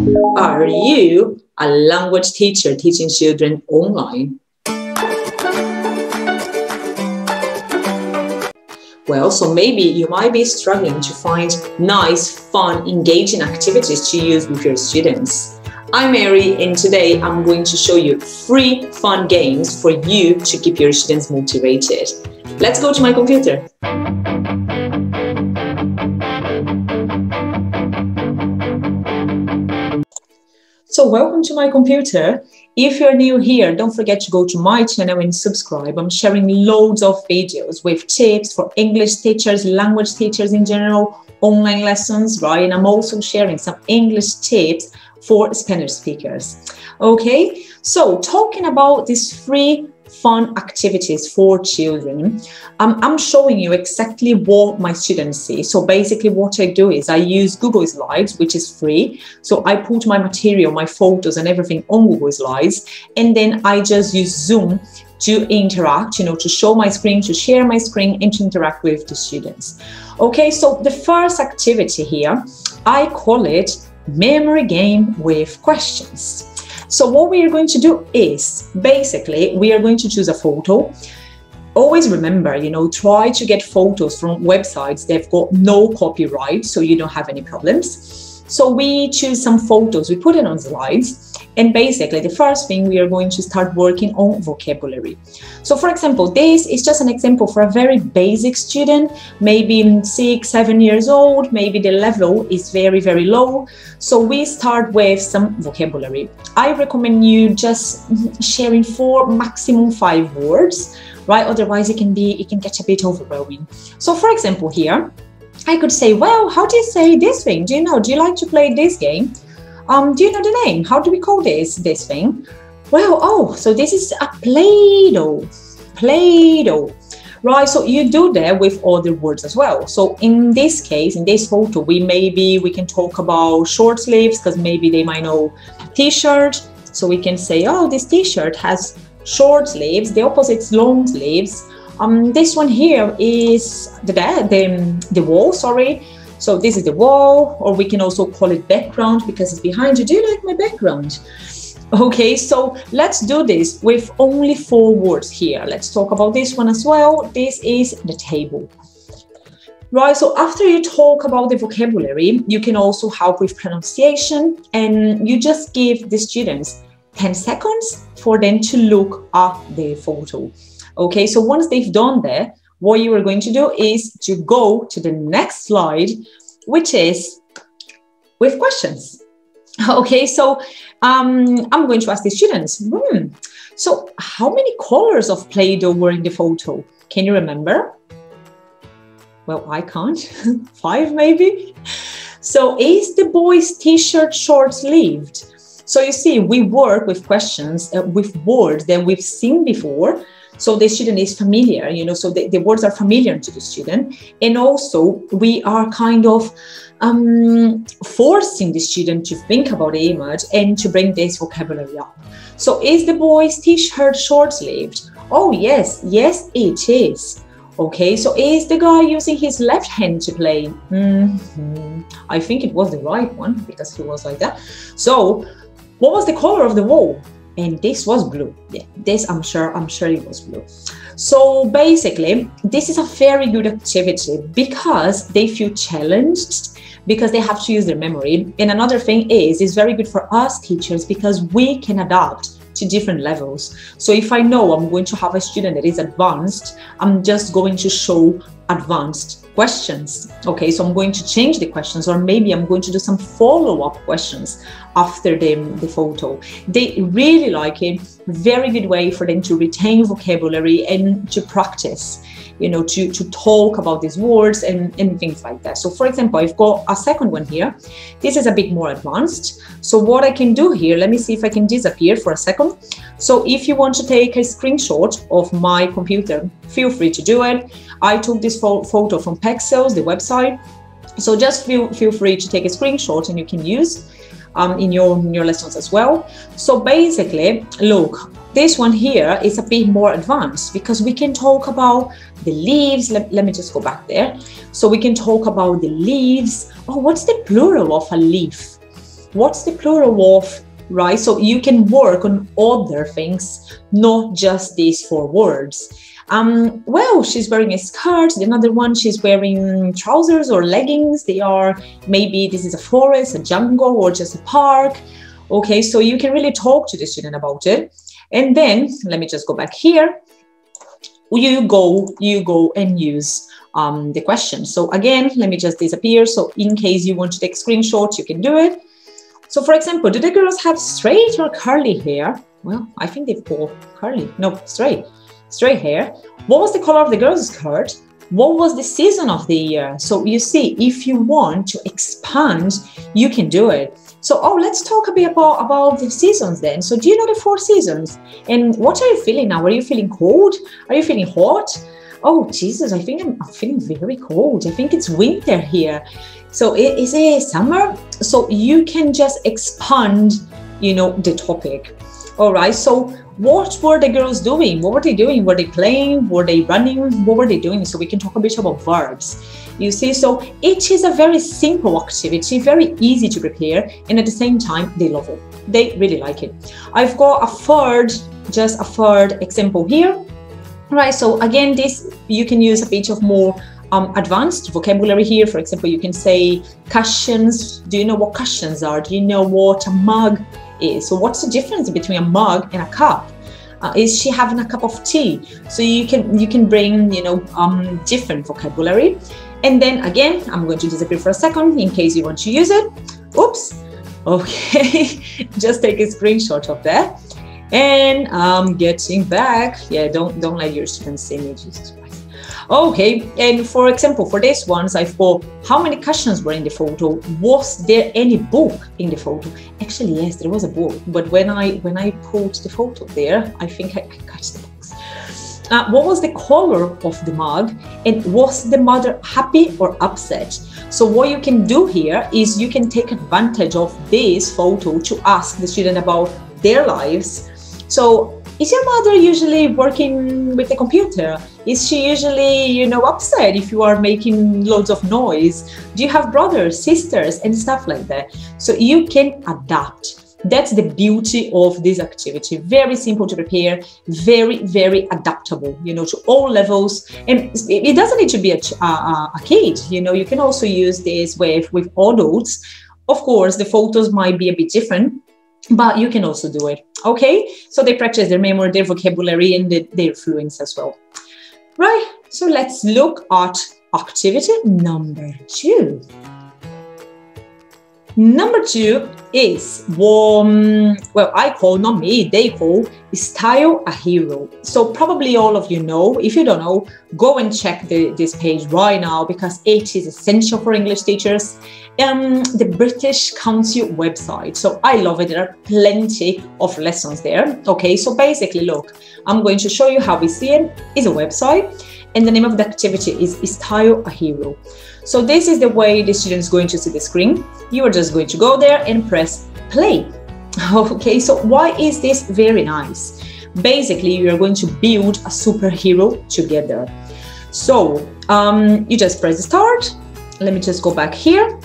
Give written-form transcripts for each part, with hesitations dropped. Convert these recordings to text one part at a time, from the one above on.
Are you a language teacher teaching children online? Well, so maybe you might be struggling to find nice, fun, engaging activities to use with your students. I'm Mary, and today I'm going to show you free fun games for you to keep your students motivated. Let's go to my computer. So welcome to my computer. If you're new here, don't forget to go to my channel and subscribe. I'm sharing loads of videos with tips for English teachers, language teachers in general, online lessons, right? And I'm also sharing some English tips for Spanish speakers. Okay, so talking about these free fun activities for children, I'm showing you exactly what my students see. So basically what I do is I use Google Slides, which is free. So I put my material, my photos and everything on Google Slides, and then I just use Zoom to interact, to show my screen, to share my screen and to interact with the students. Okay, so the first activity here, I call it memory game with questions. So what we are going to do is, basically, we are going to choose a photo. Always remember, try to get photos from websites that have got no copyright, so you don't have any problems. So we choose some photos, we put it on slides, and basically the first thing we are going to start working on vocabulary. So for example, this is just an example for a very basic student, maybe 6, 7 years old, maybe the level is very, very low. So we start with some vocabulary. I recommend you just sharing 4, maximum 5 words, right? Otherwise it can get a bit overwhelming. So for example here, I could say, well, how do you say this thing? Do you like to play this game? Do you know the name? How do we call this thing? Well, so this is a Play-Doh, right? So you do that with other words as well. So in this case, in this photo, we can talk about short sleeves because maybe they might know t-shirt. So we can say, oh, this t-shirt has short sleeves, the opposite is long sleeves. This one here is the wall, sorry. So this is the wall, or we can also call it background because it's behind you. Do you like my background? Okay, so let's do this with only 4 words here. Let's talk about this one as well. This is the table. Right, so after you talk about the vocabulary, you can also help with pronunciation, and you just give the students 10 seconds for them to look at the photo. Okay, so once they've done that, what you are going to do is to go to the next slide, which is with questions. Okay, so I'm going to ask the students, so how many colors of Play-Doh were in the photo? Can you remember? Well, I can't. 5 maybe. So is the boy's t-shirt short-sleeved? So you see, we work with questions, with words that we've seen before. So the student is familiar, so the words are familiar to the student. And also we are kind of forcing the student to think about the image and to bring this vocabulary up. So is the boy's t-shirt short-sleeved? Oh, yes, it is. Okay, so is the guy using his left hand to play? I think it was the right one because he was like that. So what was the color of the wall? And this was blue. Yeah, this I'm sure it was blue. So basically, this is a very good activity because they feel challenged, because they have to use their memory. And another thing is, it's very good for us teachers because we can adapt to different levels. So if I know I'm going to have a student that is advanced, I'm just going to show advanced questions. Okay, so I'm going to change the questions, or maybe I'm going to do some follow-up questions after the photo. They really like it. Very good way for them to retain vocabulary and to practice, to talk about these words and things like that. So for example, I've got a second one here. This is a bit more advanced. So what I can do here, let me see if I can disappear for a second. So if you want to take a screenshot of my computer, feel free to do it. I took this photo from Pexels, the website. So just feel free to take a screenshot and you can use in your lessons as well. So basically, look, this one here is a bit more advanced because we can talk about the leaves. Let me just go back there. So we can talk about the leaves. Oh, what's the plural of a leaf? what's the plural of, right? So you can work on other things, not just these 4 words. Well, she's wearing a skirt. The another one, she's wearing trousers or leggings. They are, maybe this is a forest, a jungle, or just a park. Okay, so you can really talk to the student about it. And then, let me just go back here. You go and use the question. So again, let me just disappear. So in case you want to take screenshots, you can do it. So for example, do the girls have straight or curly hair? Well, I think they've got curly, no, straight hair. What was the color of the girl's skirt? What was the season of the year? So you see, if you want to expand, you can do it. So, let's talk a bit about the seasons then. So do you know the 4 seasons? And what are you feeling now? Are you feeling cold? Are you feeling hot? Oh, Jesus, I think I'm feeling very cold. I think it's winter here. So is it summer? So you can just expand, the topic. All right. So what were the girls doing? What were they doing? Were they playing? Were they running? What were they doing? So we can talk a bit about verbs. You see, so it is a very simple activity, very easy to prepare, and at the same time, they love it. They really like it. I've got just a third example here. Right, so again, this, you can use a bit of more advanced vocabulary here. For example, you can say cushions. Do you know what cushions are? Do you know what a mug is? So what's the difference between a mug and a cup? Is she having a cup of tea? So you can bring, different vocabulary. And then again, I'm going to disappear for a second in case you want to use it. Oops. Okay, just take a screenshot of that. And I'm getting back. Yeah, don't let your students see me, Jesus Christ. Okay, and for example, for this ones, I've got how many cushions were in the photo? Was there any book in the photo? Actually, yes, there was a book. But when I put the photo there, I think I cut the box. What was the color of the mug? And was the mother happy or upset? So what you can do here is you can take advantage of this photo to ask the student about their lives. So is your mother usually working with the computer? Is she usually, upset if you are making loads of noise? Do you have brothers, sisters, and stuff like that? So you can adapt. That's the beauty of this activity. Very simple to prepare, very, very adaptable, to all levels. And it doesn't need to be a kid, you can also use this with adults. Of course, the photos might be a bit different, but you can also do it. Okay, so they practice their memory, their vocabulary, and their fluency as well. Right, so let's look at activity number 2. Number 2 is, well, I call, not me, they call Style a Hero. So probably all of you know. If you don't know, go and check this page right now because it is essential for English teachers. The British Council website. So I love it. There are plenty of lessons there. Okay, so basically, look, I'm going to show you how we see it. It's a website, and the name of the activity is Style a Hero. So this is the way the student is going to see the screen. You are just going to go there and press play. Okay, so why is this very nice? Basically, you are going to build a superhero together. So you just press start. Let me just go back here.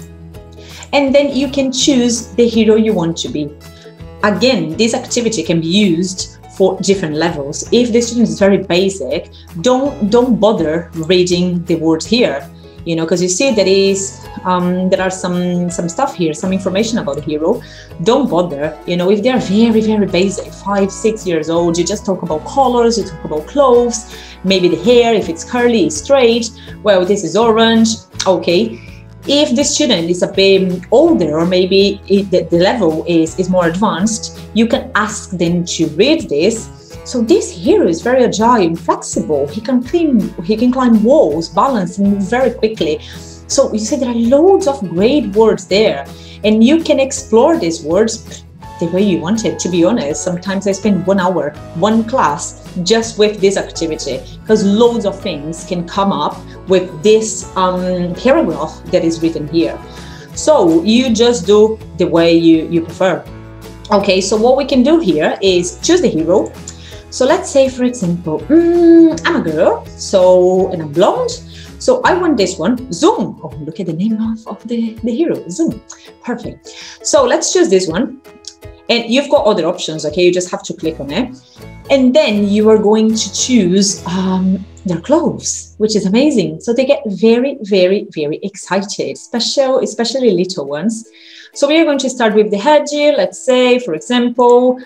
And then you can choose the hero you want to be. Again, this activity can be used for different levels. If the student is very basic, don't bother reading the words here, because you see there are some stuff here, some information about the hero. Don't bother, if they're very, very basic, 5, 6 years old, you just talk about colors, you talk about clothes, maybe the hair, if it's curly, it's straight, well, this is orange, okay. If the student is a bit older, or maybe the level is more advanced, you can ask them to read this. So this hero is very agile and flexible. He can climb walls, balance, and move very quickly. So you see there are loads of great words there, and you can explore these words the way you want it. To be honest, sometimes I spend 1 hour, one class, just with this activity, because loads of things can come up with this paragraph that is written here. So you just do the way you prefer. Okay, so what we can do here is choose the hero. So let's say, for example, I'm a girl, and I'm blonde. So I want this one, Zoom. Oh, look at the name of the hero, Zoom. Perfect. So let's choose this one. And you've got other options, okay? You just have to click on it. And then you are going to choose their clothes, which is amazing. So they get very, very, very excited, especially little ones. So we are going to start with the headgear. Let's say, for example,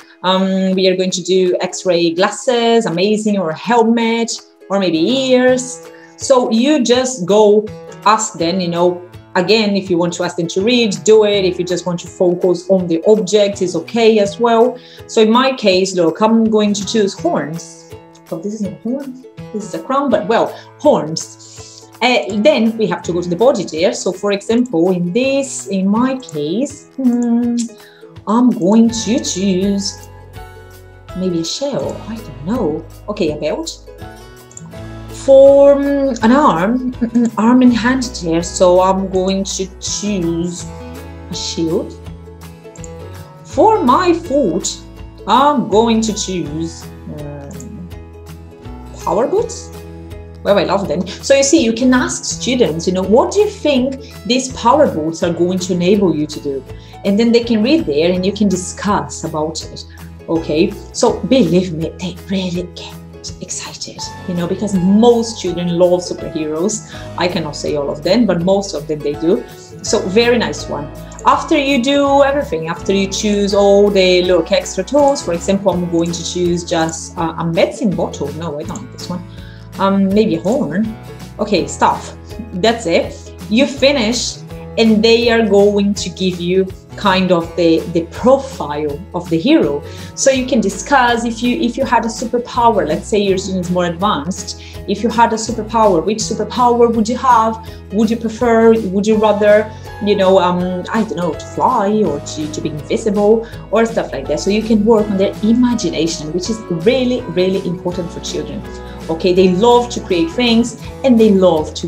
we are going to do X-ray glasses, amazing, or helmet, or maybe ears. So you just go ask them, you know, again, if you want to ask them to read, do it. If you just want to focus on the object, is okay as well. So in my case, look, I'm going to choose horns. So this is not a horn, this is a crown, but well, horns. Then we have to go to the body there. So for example, in my case, I'm going to choose maybe a shell, I don't know. Okay, a belt. For an arm and hand there, so I'm going to choose a shield. For my foot, I'm going to choose power boots. Well, I love them. So you see, you can ask students, you know, what do you think these power boots are going to enable you to do? And then they can read there and you can discuss about it. Okay, so believe me, they really get excited, you know, because most children love superheroes. I cannot say all of them, but most of them they do. So very nice one. After you do everything, after you choose all the little extra tools, for example, I'm going to choose just a medicine bottle. No, I don't like this one. Maybe a horn. Okay, stop. That's it. You finish, and they are going to give you kind of the profile of the hero. So you can discuss if you had a superpower. Let's say your student is more advanced. If you had a superpower, which superpower would you have? Would you prefer? Would you rather, you know, I don't know, to fly or to be invisible or stuff like that? So you can work on their imagination, which is really, really important for children. Okay, they love to create things and they love to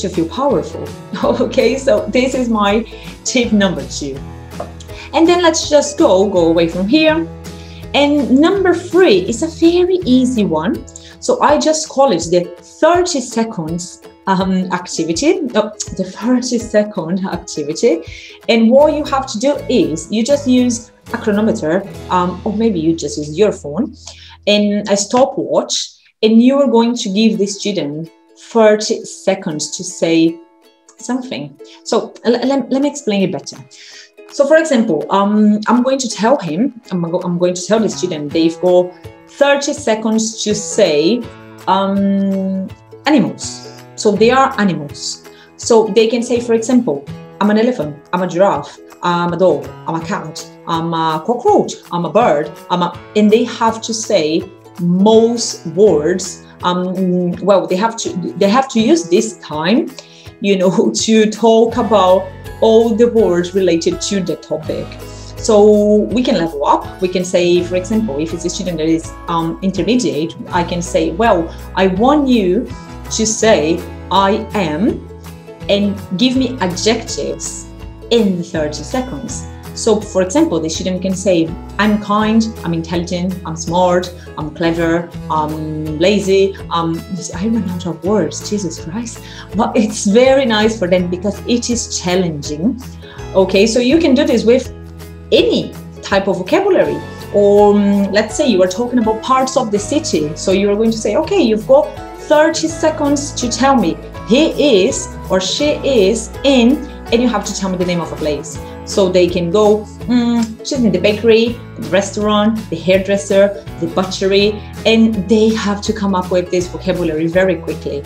feel powerful. Okay, so this is my tip number 2. And then let's just go away from here. And number 3 is a very easy one. So I just call it the 30 seconds activity. Oh, the 30-second activity. And what you have to do is you just use a chronometer, or maybe you just use your phone and a stopwatch. And you are going to give the student 30 seconds to say something. So let me explain it better. So for example, I'm going to tell him, I'm going to tell the student they've got 30 seconds to say animals. So they are animals. So they can say, for example, I'm an elephant, I'm a giraffe, I'm a dog, I'm a cat, I'm a cockroach, I'm a bird, and they have to say most words. Well, they have to use this time, you know, to talk about all the words related to the topic. So we can level up. We can say, for example, if it's a student that is intermediate, I can say, well, I want you to say I am and give me adjectives in 30 seconds. So, for example, the student can say, I'm kind, I'm intelligent, I'm smart, I'm clever, I'm lazy. I run out of words, Jesus Christ. But it's very nice for them because it is challenging. Okay, so you can do this with any type of vocabulary. Or let's say you are talking about parts of the city. So you are going to say, okay, you've got 30 seconds to tell me he is or she is in, and you have to tell me the name of a place. So they can go, she's in the bakery, the restaurant, the hairdresser, the butchery, and they have to come up with this vocabulary very quickly.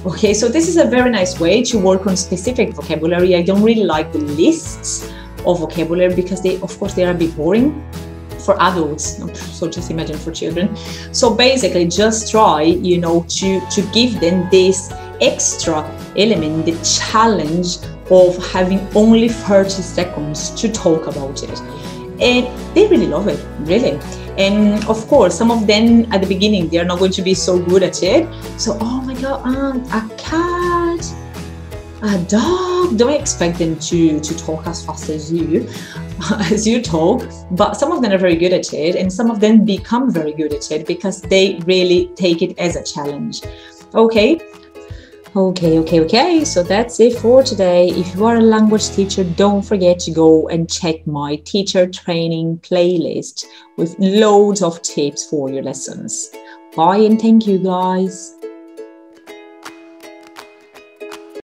Okay, so this is a very nice way to work on specific vocabulary. I don't really like the lists of vocabulary because they, of course, they are a bit boring for adults. So just imagine for children. So basically just try, you know, to give them this extra element, the challenge of having only 30 seconds to talk about it. And they really love it, really. And of course, some of them at the beginning, they're not going to be so good at it. So, oh my God, a cat, a dog. Don't expect them to talk as fast as you talk. But some of them are very good at it, and some of them become very good at it because they really take it as a challenge. Okay. Okay. So that's it for today. If you are a language teacher, don't forget to go and check my teacher training playlist with loads of tips for your lessons. Bye and thank you, guys.